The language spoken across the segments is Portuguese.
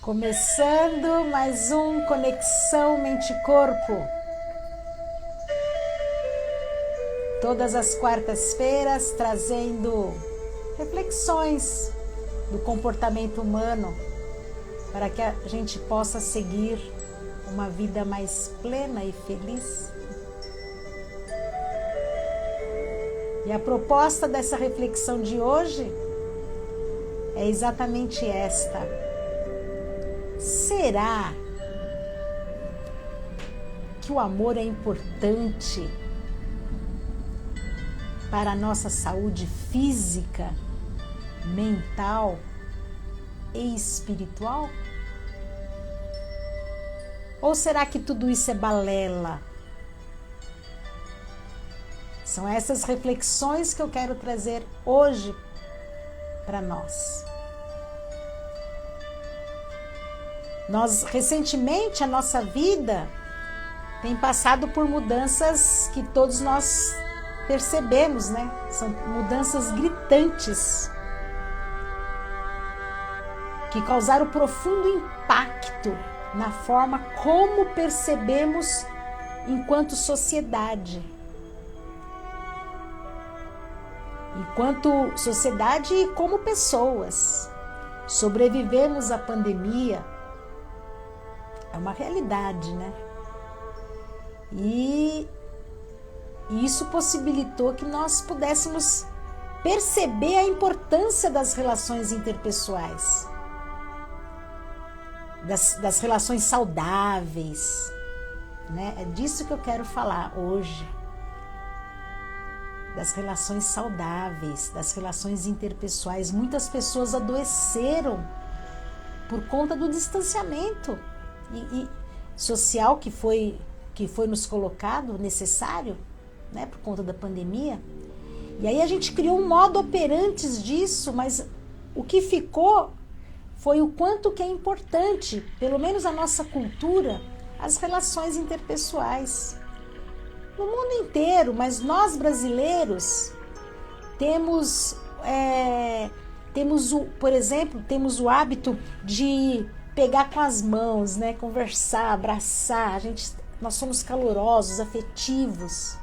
Começando mais um Conexão Mente-Corpo. Todas as quartas-feiras trazendo reflexões do comportamento humano para que a gente possa seguir uma vida mais plena e feliz. E a proposta dessa reflexão de hoje é exatamente esta. Será que o amor é importante para a nossa saúde física, mental e espiritual? Ou será que tudo isso é balela? São essas reflexões que eu quero trazer hoje para nós. Recentemente, a nossa vida tem passado por mudanças que todos nós percebemos, né? São mudanças gritantes que causaram profundo impacto na forma como percebemos enquanto sociedade. Enquanto sociedade e como pessoas. Sobrevivemos à pandemia. É uma realidade, né? E isso possibilitou que nós pudéssemos perceber a importância das relações interpessoais, das relações saudáveis, né? É disso que eu quero falar hoje. Das relações saudáveis, das relações interpessoais. Muitas pessoas adoeceram por conta do distanciamento e social que foi nos colocado, necessário, né, por conta da pandemia. E aí a gente criou um modo operandi disso, mas o que ficou foi o quanto que é importante, pelo menos a nossa cultura, as relações interpessoais. No mundo inteiro, mas nós brasileiros por exemplo, temos o hábito de pegar com as mãos, né? Conversar, abraçar. Nós somos calorosos, afetivos,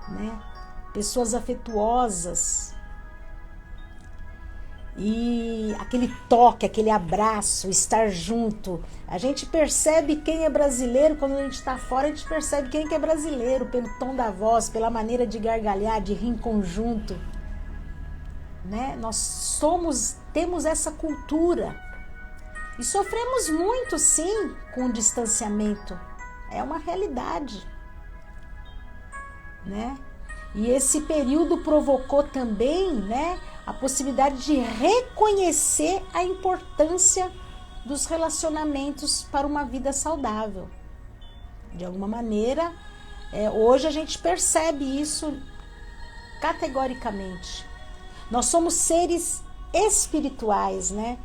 né? Pessoas afetuosas. E aquele toque, aquele abraço, estar junto. A gente percebe quem é brasileiro quando a gente está fora, a gente percebe quem que é brasileiro pelo tom da voz, pela maneira de gargalhar, de rir em conjunto, né? Nós temos essa cultura. E sofremos muito, sim, com o distanciamento. É uma realidade, né? E esse período provocou também, né, a possibilidade de reconhecer a importância dos relacionamentos para uma vida saudável. De alguma maneira, hoje a gente percebe isso categoricamente. Nós somos seres espirituais, né?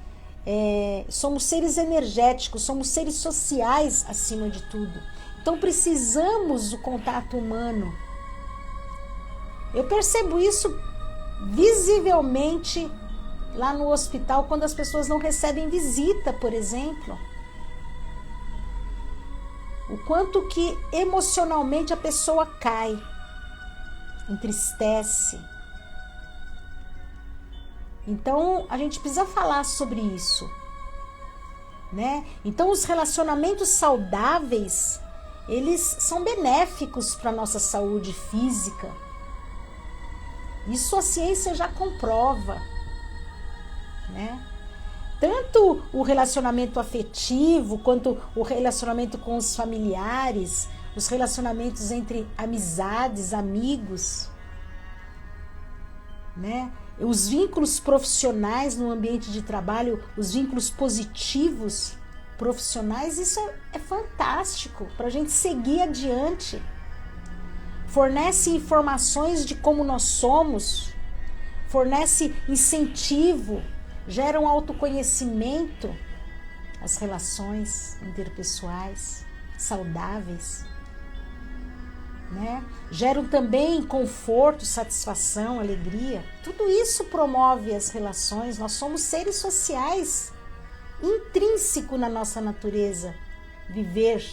Somos seres energéticos, somos seres sociais acima de tudo. Então precisamos do contato humano. Eu percebo isso visivelmente lá no hospital, quando as pessoas não recebem visita, por exemplo. O quanto que emocionalmente a pessoa cai, entristece. Então, a gente precisa falar sobre isso, né? Então, os relacionamentos saudáveis, eles são benéficos para a nossa saúde física. Isso a ciência já comprova, né? Tanto o relacionamento afetivo, quanto o relacionamento com os familiares, os relacionamentos entre amizades, amigos, né? Os vínculos profissionais no ambiente de trabalho, os vínculos positivos profissionais, isso é fantástico para a gente seguir adiante. Fornece informações de como nós somos, fornece incentivo, gera um autoconhecimento, as relações interpessoais saudáveis, né? Geram também conforto, satisfação, alegria. Tudo isso promove as relações. Nós somos seres sociais intrínseco na nossa natureza viver,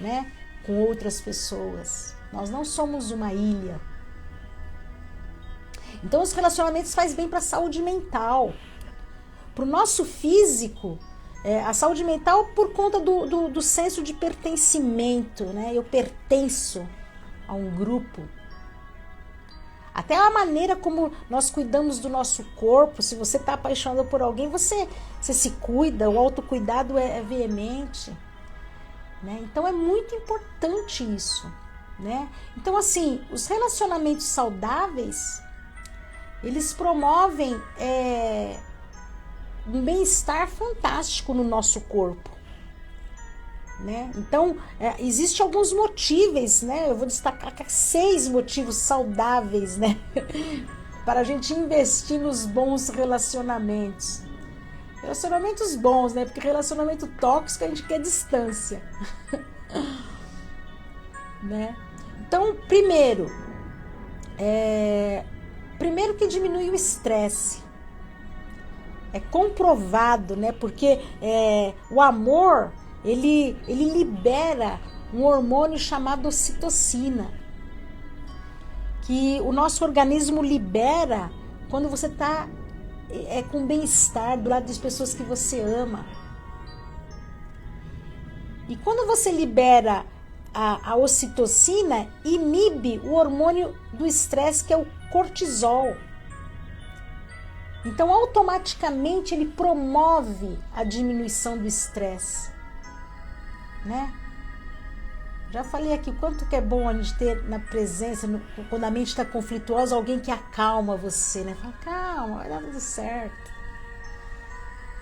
né, com outras pessoas. Nós não somos uma ilha. Então os relacionamentos fazem bem para a saúde mental. Para o nosso físico, a saúde mental por conta do senso de pertencimento, né? Eu pertenço a um grupo. Até a maneira como nós cuidamos do nosso corpo. Se você está apaixonado por alguém, você se cuida, o autocuidado é veemente, né? Então é muito importante isso, né? Então assim, os relacionamentos saudáveis, eles promovem um bem-estar fantástico no nosso corpo, né? Então, existem alguns motivos, né? Eu vou destacar 6 motivos saudáveis, né? Para a gente investir nos bons relacionamentos. Relacionamentos bons, né? Porque relacionamento tóxico a gente quer distância. Né? Então, primeiro que diminui o estresse. É comprovado, né? Porque o amor, ele libera um hormônio chamado ocitocina, que o nosso organismo libera quando você está com bem-estar do lado das pessoas que você ama. E quando você libera a ocitocina, inibe o hormônio do estresse, que é o cortisol. Então, automaticamente, ele promove a diminuição do estresse, né? Já falei aqui o quanto que é bom a gente ter na presença, quando a mente está conflituosa, alguém que acalma você, né? Fala, calma, vai dar tudo certo.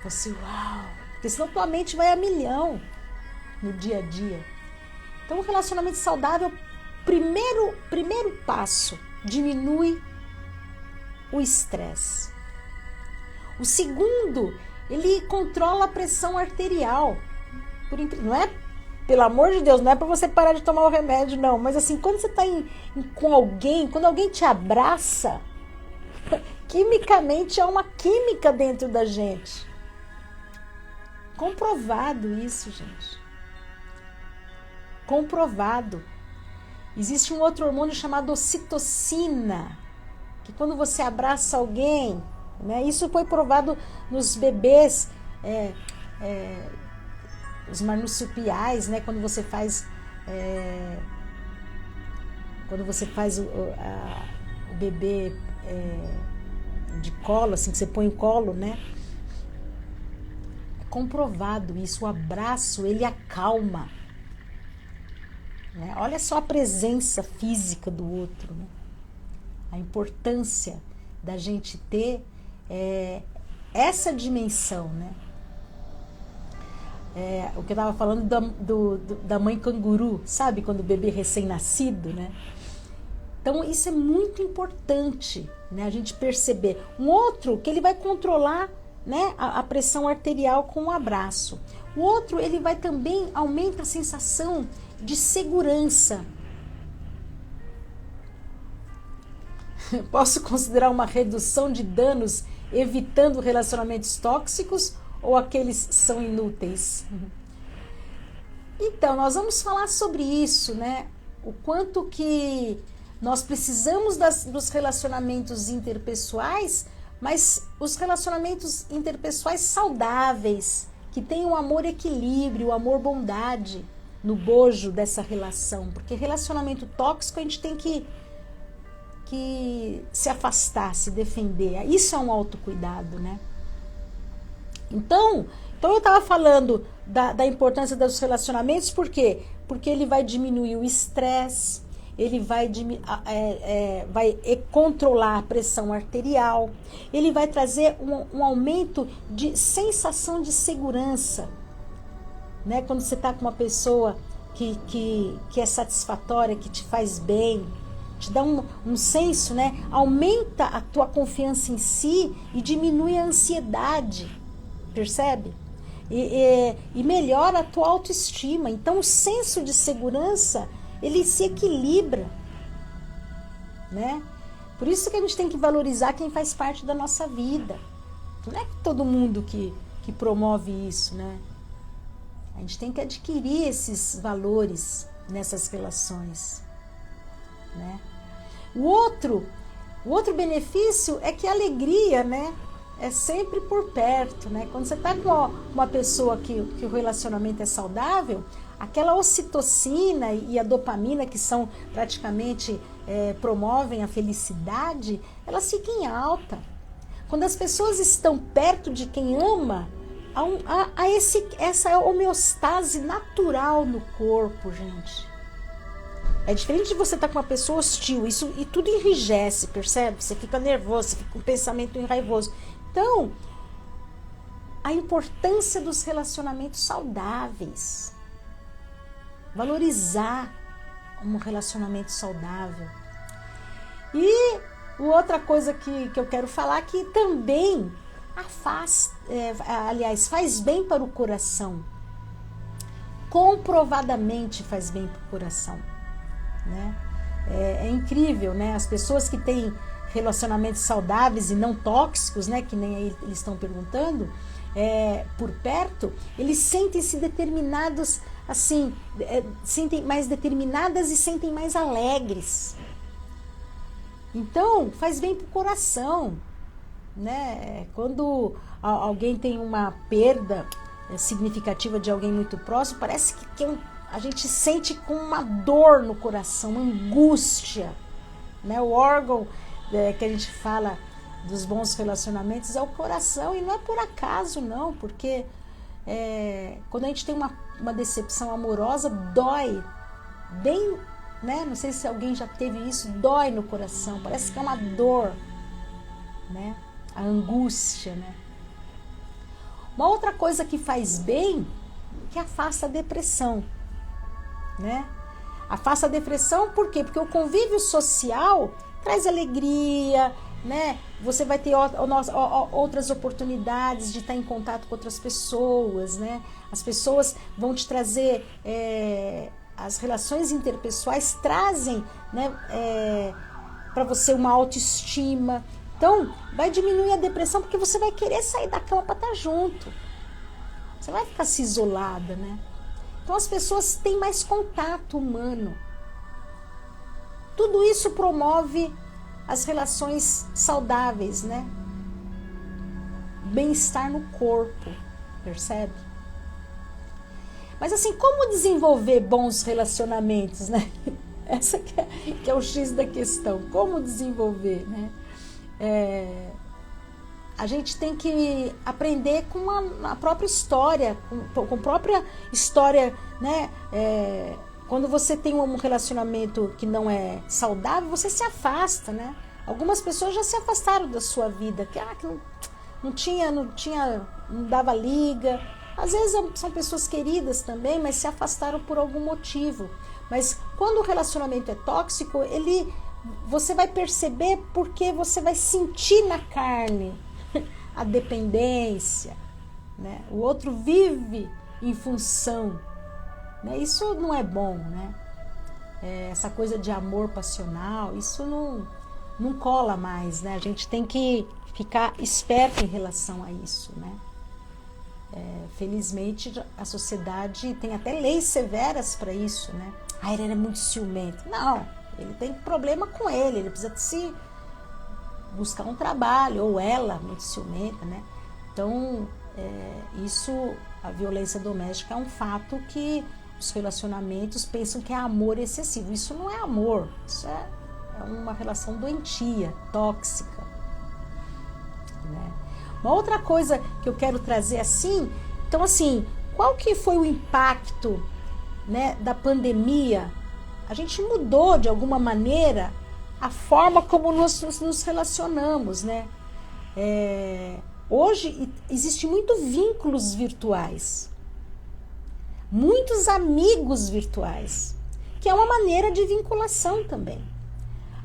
Você, uau! Porque senão tua mente vai a milhão no dia a dia. Então, o relacionamento saudável, primeiro passo, diminui o estresse. O segundo, ele controla a pressão arterial. Não é, pelo amor de Deus, não é para você parar de tomar o remédio, não. Mas assim, quando você está com alguém, quando alguém te abraça, quimicamente há uma química dentro da gente. Comprovado isso, gente. Comprovado. Existe um outro hormônio chamado ocitocina, que quando você abraça alguém, né, isso foi provado nos bebês, os marsupiais, né, quando você faz o bebê de colo, assim, que você põe o colo, né? É comprovado isso, o abraço, ele acalma. Né? Olha só a presença física do outro, né? A importância da gente ter essa dimensão, né? O que eu estava falando da mãe canguru, sabe? Quando o bebê recém-nascido, né? Então, isso é muito importante, né? A gente perceber. Um outro, que ele vai controlar, né, a pressão arterial com um abraço. O outro, ele vai também aumentar a sensação de segurança. Posso considerar uma redução de danos evitando relacionamentos tóxicos ou aqueles são inúteis? Então, nós vamos falar sobre isso, né? O quanto que nós precisamos dos relacionamentos interpessoais, mas os relacionamentos interpessoais saudáveis, que tenham o amor equilíbrio, o amor bondade no bojo dessa relação. Porque relacionamento tóxico a gente tem que se afastar, se defender. Isso é um autocuidado, né? Então eu estava falando da importância dos relacionamentos, por quê? Porque ele vai diminuir o estresse, ele vai controlar a pressão arterial, ele vai trazer um aumento de sensação de segurança, né? Quando você está com uma pessoa que é satisfatória, que te faz bem, te dá um senso, né? Aumenta a tua confiança em si e diminui a ansiedade, percebe? E melhora a tua autoestima. Então o senso de segurança, ele se equilibra, né? Por isso que a gente tem que valorizar quem faz parte da nossa vida. Não é todo mundo que que promove isso, né? A gente tem que adquirir esses valores nessas relações, né? O outro benefício é que a alegria, né, é sempre por perto, né? Quando você está com uma pessoa que o relacionamento é saudável, aquela ocitocina e a dopamina, que são praticamente promovem a felicidade, elas ficam em alta. Quando as pessoas estão perto de quem ama, há essa homeostase natural no corpo, gente. É diferente de você estar com uma pessoa hostil, e tudo enrijece, percebe? Você fica nervoso, você fica com um pensamento enraivoso. Então, a importância dos relacionamentos saudáveis. Valorizar um relacionamento saudável. E outra coisa que eu quero falar, que também faz bem para o coração. Comprovadamente faz bem para o coração, né? É incrível, né? As pessoas que têm relacionamentos saudáveis e não tóxicos, né? Que nem aí eles estão perguntando, por perto, eles sentem-se determinados, assim, sentem mais determinadas e sentem mais alegres. Então, faz bem para o coração, né? Quando alguém tem uma perda significativa de alguém muito próximo, parece que a gente sente com uma dor no coração, uma angústia, né? O órgão que a gente fala dos bons relacionamentos é o coração, e não é por acaso, não, porque quando a gente tem uma decepção amorosa, dói bem, né? Não sei se alguém já teve isso, dói no coração, parece que é uma dor, né? A angústia, né? Uma outra coisa que faz bem, que afasta a depressão, né? Afasta a depressão por quê? Porque o convívio social traz alegria, né? Você vai ter outras oportunidades de estar em contato com outras pessoas, né? As pessoas vão te trazer, as relações interpessoais trazem, né, para você uma autoestima. Então, vai diminuir a depressão, porque você vai querer sair da cama para estar junto. Você vai ficar se isolada, né? Então, as pessoas têm mais contato humano. Tudo isso promove as relações saudáveis, né? Bem-estar no corpo, percebe? Mas assim, como desenvolver bons relacionamentos, né? Essa que é o X da questão. Como desenvolver, né? A gente tem que aprender com a própria história, com a própria história, né? Quando você tem um relacionamento que não é saudável, você se afasta, né? Algumas pessoas já se afastaram da sua vida, que não dava liga. Às vezes são pessoas queridas também, mas se afastaram por algum motivo. Mas quando o relacionamento é tóxico, você vai perceber, porque você vai sentir na carne a dependência, né? O outro vive em função, né? Isso não é bom, né? Essa coisa de amor passional, isso não cola mais, né? A gente tem que ficar esperto em relação a isso, né? Felizmente a sociedade tem até leis severas para isso, né? Ele é muito ciumento. Não, ele tem problema com ele precisa se buscar um trabalho, ou ela muito ciumenta, né? Então, a violência doméstica é um fato que os relacionamentos pensam que é amor excessivo. Isso não é amor, isso é uma relação doentia, tóxica, né? Uma outra coisa que eu quero trazer então assim, qual que foi o impacto, né, da pandemia? A gente mudou de alguma maneira a forma como nós nos relacionamos, né? Hoje existe muito vínculos virtuais, muitos amigos virtuais, que é uma maneira de vinculação também.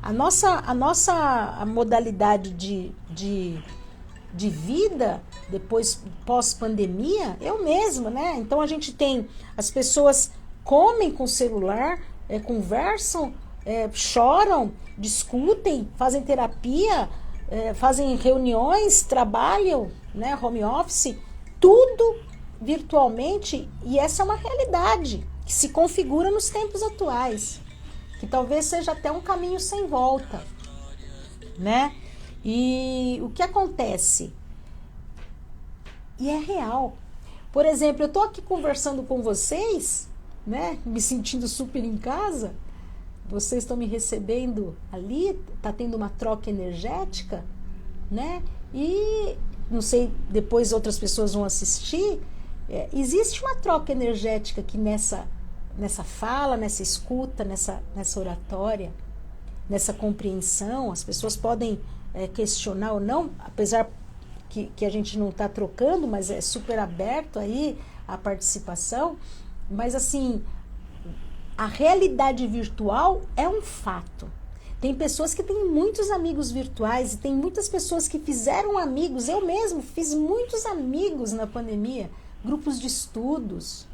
A nossa modalidade de vida depois, pós-pandemia, eu mesma, né? Então a gente tem, as pessoas comem com o celular, conversam, choram, discutem, fazem terapia, fazem reuniões, trabalham, né? Home office, tudo virtualmente, e essa é uma realidade que se configura nos tempos atuais, que talvez seja até um caminho sem volta, né? E o que acontece? E é real. Por exemplo, eu tô aqui conversando com vocês, né? Me sentindo super em casa. Vocês estão me recebendo ali, tá tendo uma troca energética, né? E não sei, depois outras pessoas vão assistir. Existe uma troca energética aqui nessa fala, nessa escuta, nessa oratória, nessa compreensão. As pessoas podem questionar ou não, apesar que a gente não está trocando, mas é super aberto aí a participação. Mas assim, a realidade virtual é um fato. Tem pessoas que têm muitos amigos virtuais e tem muitas pessoas que fizeram amigos. Eu mesmo fiz muitos amigos na pandemia, grupos de estudos,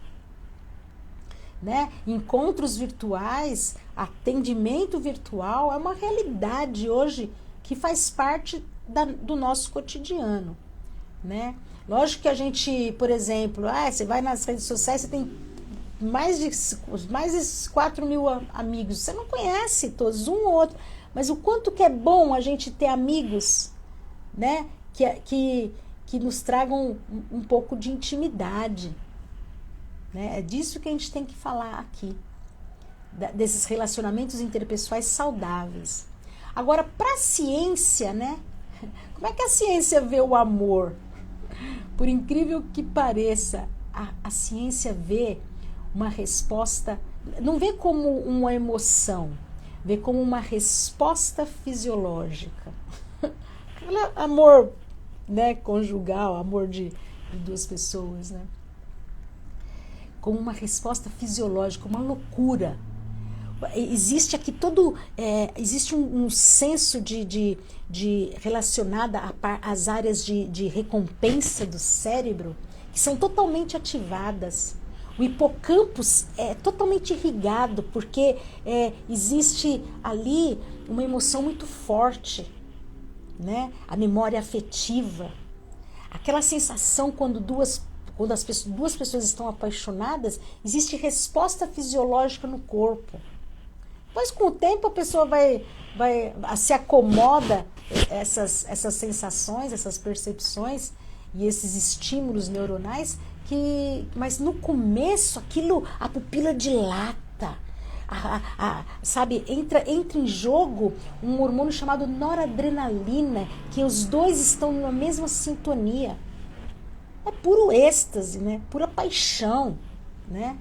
né? Encontros virtuais, atendimento virtual, é uma realidade hoje que faz parte do nosso cotidiano, né? Lógico que a gente, por exemplo, você vai nas redes sociais, você tem mais de 4.000 amigos, você não conhece todos, um ou outro, mas o quanto que é bom a gente ter amigos, né, que nos tragam um pouco de intimidade, né? É disso que a gente tem que falar aqui, desses relacionamentos interpessoais saudáveis. Agora, para a ciência, né, como é que a ciência vê o amor? Por incrível que pareça, a ciência vê uma resposta, não vê como uma emoção, vê como uma resposta fisiológica. Amor, né, conjugal, amor de duas pessoas, né? Como uma resposta fisiológica, uma loucura. Existe aqui existe um senso de relacionada às áreas de recompensa do cérebro que são totalmente ativadas. O hipocampo é totalmente irrigado porque existe ali uma emoção muito forte, né? A memória afetiva, aquela sensação quando duas pessoas estão apaixonadas, existe resposta fisiológica no corpo. Depois, com o tempo, a pessoa se acomoda essas sensações, essas percepções e esses estímulos neuronais, mas no começo a pupila dilata, sabe, entra em jogo um hormônio chamado noradrenalina, que os dois estão na mesma sintonia. É puro êxtase, né? Pura paixão, né?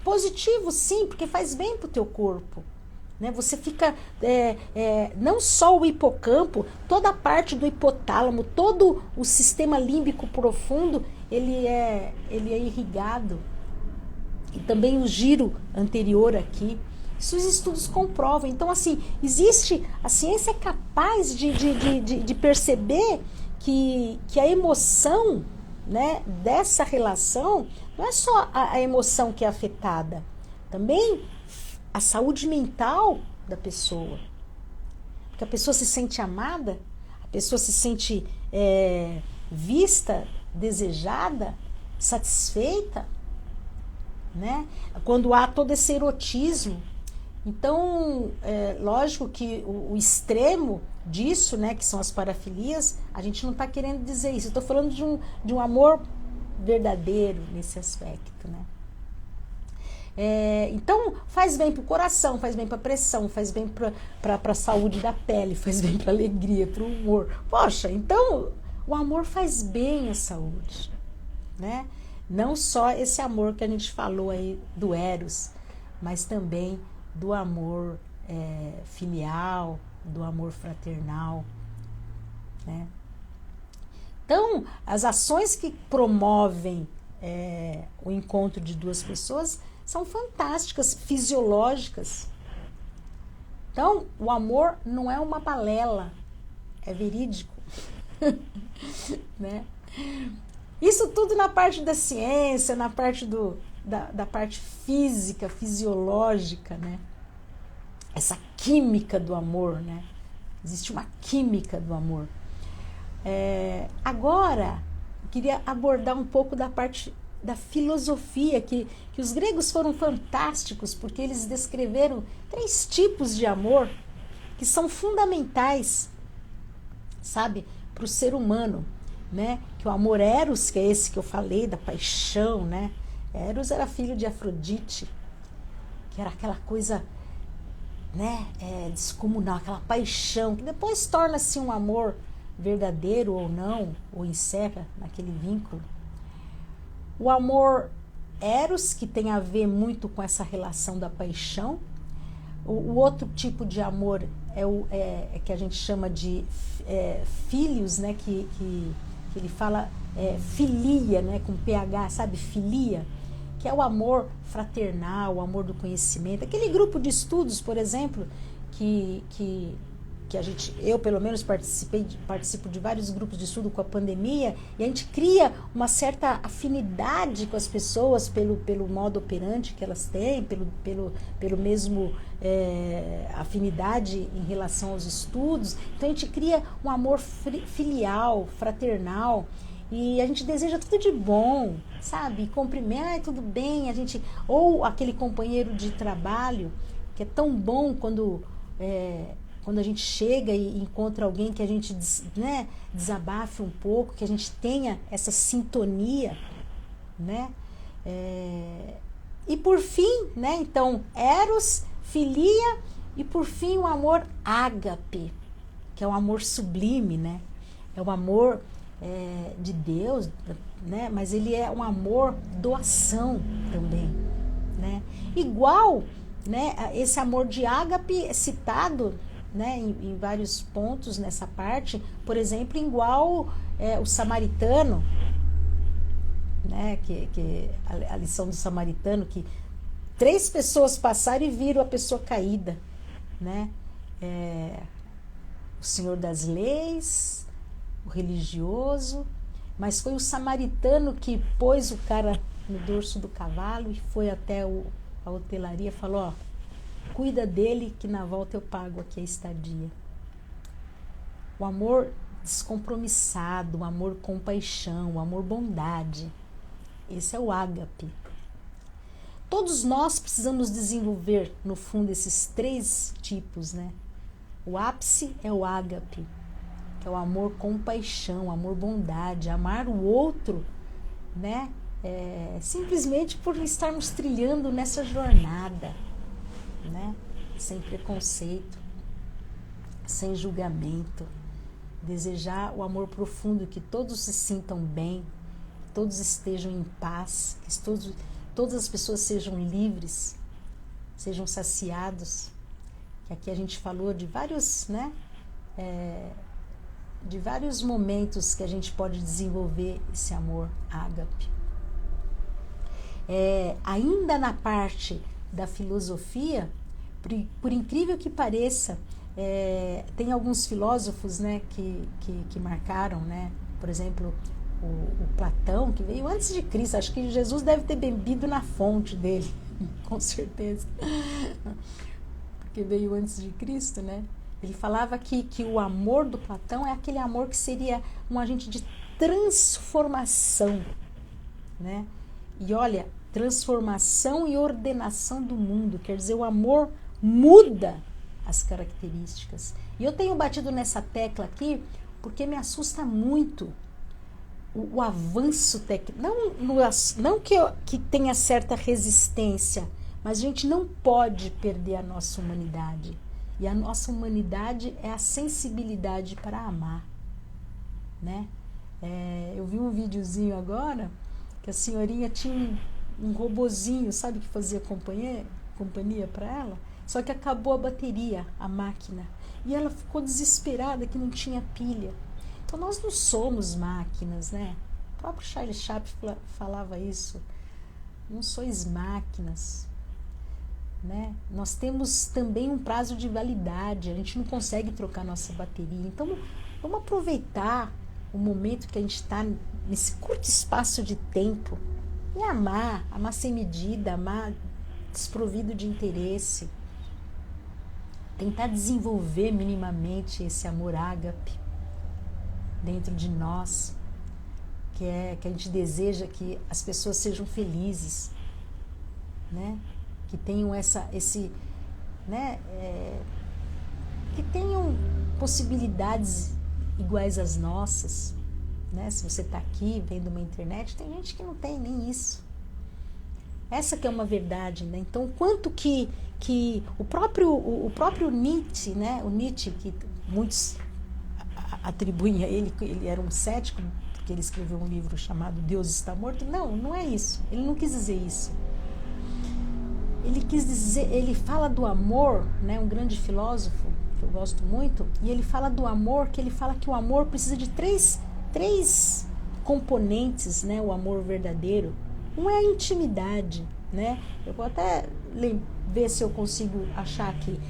Positivo, sim, porque faz bem pro teu corpo, né? Você fica, não só o hipocampo, toda a parte do hipotálamo, todo o sistema límbico profundo, ele é irrigado. E também o giro anterior aqui. Isso os estudos comprovam. Então, assim, a ciência é capaz de perceber que a emoção, né, dessa relação não é só a emoção que é afetada, também a saúde mental da pessoa. Porque a pessoa se sente amada, a pessoa se sente vista, desejada, satisfeita, né? Quando há todo esse erotismo. Então, lógico que o extremo disso, né, que são as parafilias, a gente não está querendo dizer isso. Eu estou falando de um amor verdadeiro nesse aspecto, né? Então, faz bem para o coração, faz bem para a pressão, faz bem para a saúde da pele, faz bem para a alegria, para o humor. Poxa, então o amor faz bem à saúde, né? Não só esse amor que a gente falou aí do Eros, mas também do amor filial, do amor fraternal, né? Então, as ações que promovem o encontro de duas pessoas são fantásticas, fisiológicas. Então, o amor não é uma balela, é verídico. Né? Isso tudo na parte da ciência, na parte da parte física, fisiológica, né? Essa química do amor, né? Existe uma química do amor. Agora, eu queria abordar um pouco da parte da filosofia, que os gregos foram fantásticos, porque eles descreveram 3 tipos de amor que são fundamentais, sabe, para o ser humano, né? Que o amor Eros, que é esse que eu falei, da paixão, né? Eros era filho de Afrodite, que era aquela coisa, né, descomunal, aquela paixão, que depois torna-se um amor verdadeiro ou não, ou encerra naquele vínculo. O amor Eros, que tem a ver muito com essa relação da paixão. O outro tipo de amor é que a gente chama de filhos, né, que ele fala filia, né, com PH, sabe, filia, que é o amor fraternal, o amor do conhecimento. Aquele grupo de estudos, por exemplo, que eu pelo menos participo de vários grupos de estudo com a pandemia, e a gente cria uma certa afinidade com as pessoas pelo modo operante que elas têm, pelo mesmo afinidade em relação aos estudos. Então a gente cria um amor filial, fraternal, e a gente deseja tudo de bom, sabe? Cumprimenta, tudo bem, ou aquele companheiro de trabalho que é tão bom quando a gente chega e encontra alguém que a gente, né, desabafe um pouco, que a gente tenha essa sintonia, né? E por fim, né, então, Eros, filia, e por fim o amor ágape, que é um amor sublime, né? É o amor de Deus, né? Mas ele é um amor doação também, né? Igual, né, esse amor de ágape é citado, né, em vários pontos nessa parte, por exemplo, igual o samaritano, né, que a lição do samaritano, que 3 pessoas passaram e viram a pessoa caída, né, o senhor das leis, o religioso, mas foi o samaritano que pôs o cara no dorso do cavalo e foi até a hotelaria e falou: ó, cuida dele que na volta eu pago aqui a estadia. O amor descompromissado, o amor compaixão, o amor bondade. Esse é o ágape. Todos nós precisamos desenvolver, no fundo, esses 3 tipos, né? O ápice é o ágape, que é o amor compaixão, o amor bondade, amar o outro, né? Simplesmente por estarmos trilhando nessa jornada, né? Sem preconceito, sem julgamento, desejar o amor profundo, que todos se sintam bem, que todos estejam em paz, que todas as pessoas sejam livres, sejam saciados. Que aqui a gente falou de vários, né, de vários momentos que a gente pode desenvolver esse amor ágape. Ainda na parte da filosofia, por incrível que pareça, tem alguns filósofos, né, que marcaram, né, por exemplo, o Platão, que veio antes de Cristo. Acho que Jesus deve ter bebido na fonte dele, com certeza, porque veio antes de Cristo, né? Ele falava que o amor do Platão é aquele amor que seria um agente de transformação, né? E olha, transformação e ordenação do mundo, quer dizer, o amor muda as características. E eu tenho batido nessa tecla aqui porque me assusta muito o avanço técnico. Não que tenha certa resistência, mas a gente não pode perder a nossa humanidade. E a nossa humanidade é a sensibilidade para amar, né? Eu vi um videozinho agora que a senhorinha tinha um robozinho, sabe, que fazia companhia para ela, só que acabou a bateria, a máquina, e ela ficou desesperada que não tinha pilha. Então nós não somos máquinas, né? O próprio Charles Chaplin falava isso. Não sois máquinas, né? Nós temos também um prazo de validade, a gente não consegue trocar nossa bateria. Então vamos aproveitar o momento que a gente está nesse curto espaço de tempo e amar sem medida, amar desprovido de interesse, tentar desenvolver minimamente esse amor ágape dentro de nós, que a gente deseja que as pessoas sejam felizes, né? Que tenham né? Que tenham possibilidades iguais às nossas, né? Se você está aqui vendo uma internet, tem gente que não tem nem isso. Essa que é uma verdade, né? Então, quanto que o próprio Nietzsche, né? O Nietzsche, que muitos atribuem a ele, que ele era um cético, porque ele escreveu um livro chamado Deus Está Morto. Não, não é isso. Ele não quis dizer isso. Ele quis dizer, ele fala do amor, né? Um grande filósofo que eu gosto muito, e ele fala do amor, que ele fala que o amor precisa de três componentes, né? O amor verdadeiro. Um é a intimidade, né? Eu vou até ver se eu consigo achar aqui.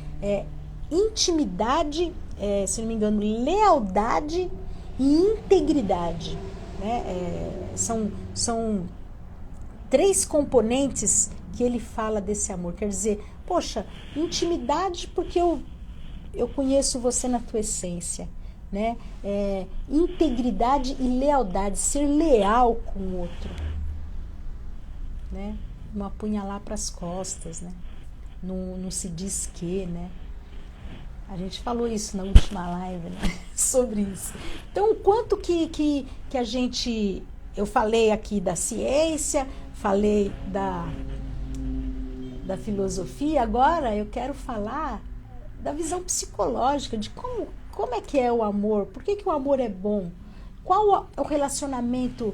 Intimidade, se não me engano, lealdade e integridade, né? São três componentes que ele fala desse amor. Quer dizer, poxa, intimidade porque eu conheço você na tua essência, né? Integridade e lealdade, ser leal com o outro, né? Não apunhalar para as costas, né? Não se diz que, né? A gente falou isso na última live, né? Sobre isso. Então, o quanto que a gente... Eu falei aqui da ciência, falei da filosofia, agora eu quero falar da visão psicológica, de como é que é o amor, por que o amor é bom, qual o relacionamento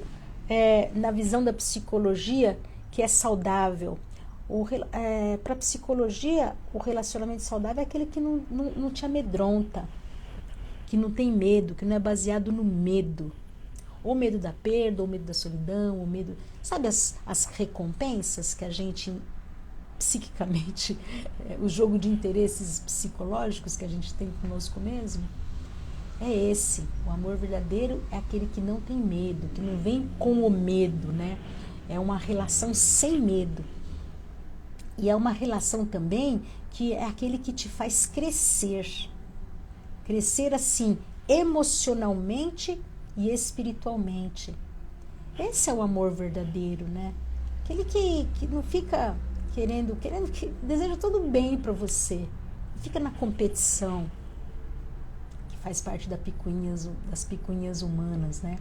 na visão da psicologia que é saudável. Para a psicologia, o relacionamento saudável é aquele que não te amedronta, que não tem medo, que não é baseado no medo. Ou medo da perda, ou medo da solidão, ou medo... Sabe as recompensas que a gente, psiquicamente, o jogo de interesses psicológicos que a gente tem conosco mesmo? É esse. O amor verdadeiro é aquele que não tem medo, que não vem com o medo, né? É uma relação sem medo. E é uma relação também que é aquele que te faz crescer. Crescer assim, emocionalmente e espiritualmente. Esse é o amor verdadeiro, né? Aquele que não fica querendo que deseja tudo bem para você. Fica na competição, que faz parte das picuinhas humanas, né?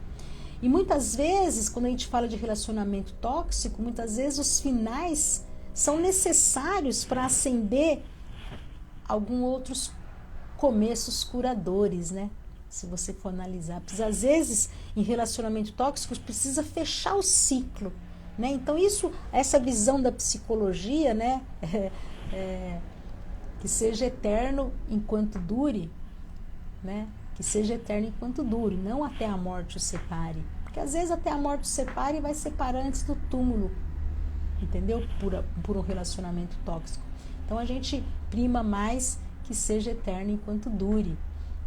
E muitas vezes, quando a gente fala de relacionamento tóxico, muitas vezes os finais são necessários para acender alguns outros começos curadores, né? Se você for analisar. Às vezes, em relacionamento tóxico, precisa fechar o ciclo, né? Então, essa visão da psicologia, né? Que seja eterno enquanto dure, né? Que seja eterno enquanto dure, não até a morte o separe. Porque às vezes até a morte o separe e vai separar antes do túmulo, entendeu? Por um relacionamento tóxico. Então a gente prima mais que seja eterno enquanto dure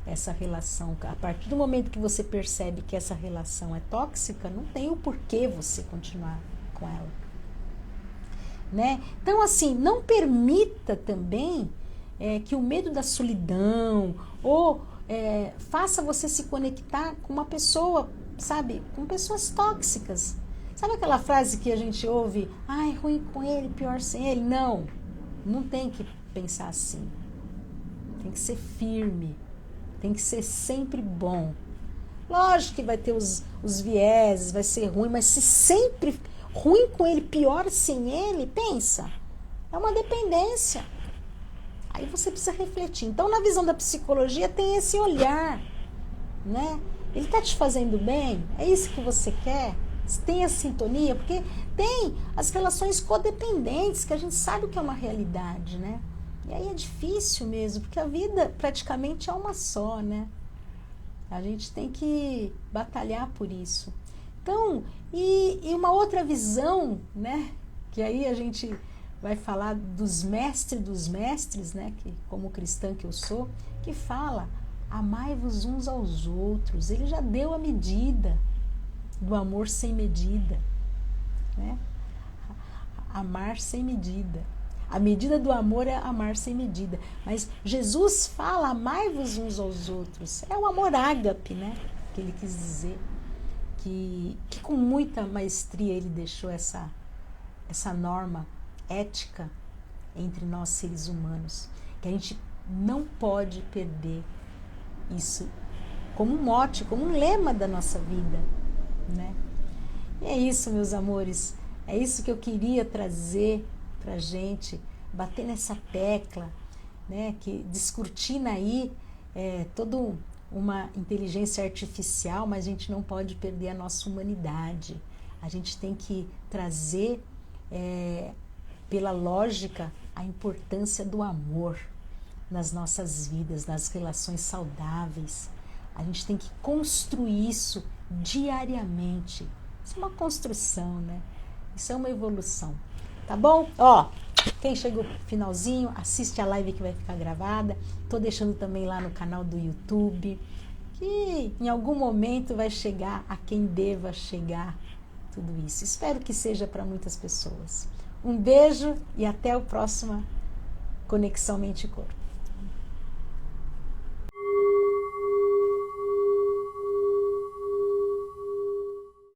essa relação. A partir do momento que você percebe que essa relação é tóxica, não tem o porquê você continuar com ela, né? Então, assim, não permita também que o medo da solidão ou faça você se conectar com uma pessoa, sabe? Com pessoas tóxicas. Sabe aquela frase que a gente ouve? Ai, ruim com ele, pior sem ele. Não tem que pensar assim. Tem que ser firme. Tem que ser sempre bom. Lógico que vai ter os vieses, vai ser ruim, mas se sempre ruim com ele, pior sem ele, pensa. É uma dependência. Aí você precisa refletir. Então, na visão da psicologia, tem esse olhar, né? Ele está te fazendo bem? É isso que você quer? Tem a sintonia? Porque tem as relações codependentes, que a gente sabe que é uma realidade, né? E aí é difícil mesmo, porque a vida praticamente é uma só, né? A gente tem que batalhar por isso. Então, e uma outra visão, né? Que aí a gente vai falar dos mestres, né? Que, como cristã que eu sou, que fala, amai-vos uns aos outros. Ele já deu a medida do amor sem medida, né? Amar sem medida. A medida do amor é amar sem medida. Mas Jesus fala, amai-vos uns aos outros. É o amor ágape, né? Que ele quis dizer. que com muita maestria ele deixou essa norma ética entre nós seres humanos, que a gente não pode perder isso como um mote, como um lema da nossa vida, né? E é isso, meus amores, é isso que eu queria trazer pra gente, bater nessa tecla, né? Que descortina aí toda uma inteligência artificial, mas a gente não pode perder a nossa humanidade. A gente tem que trazer pela lógica a importância do amor nas nossas vidas, nas relações saudáveis. A gente tem que construir isso diariamente. Isso é uma construção, né? Isso é uma evolução. Tá bom? Ó, quem chegou pro finalzinho, assiste a live que vai ficar gravada. Tô deixando também lá no canal do YouTube, que em algum momento vai chegar a quem deva chegar tudo isso. Espero que seja para muitas pessoas. Um beijo e até o próximo Conexão Mente e Corpo.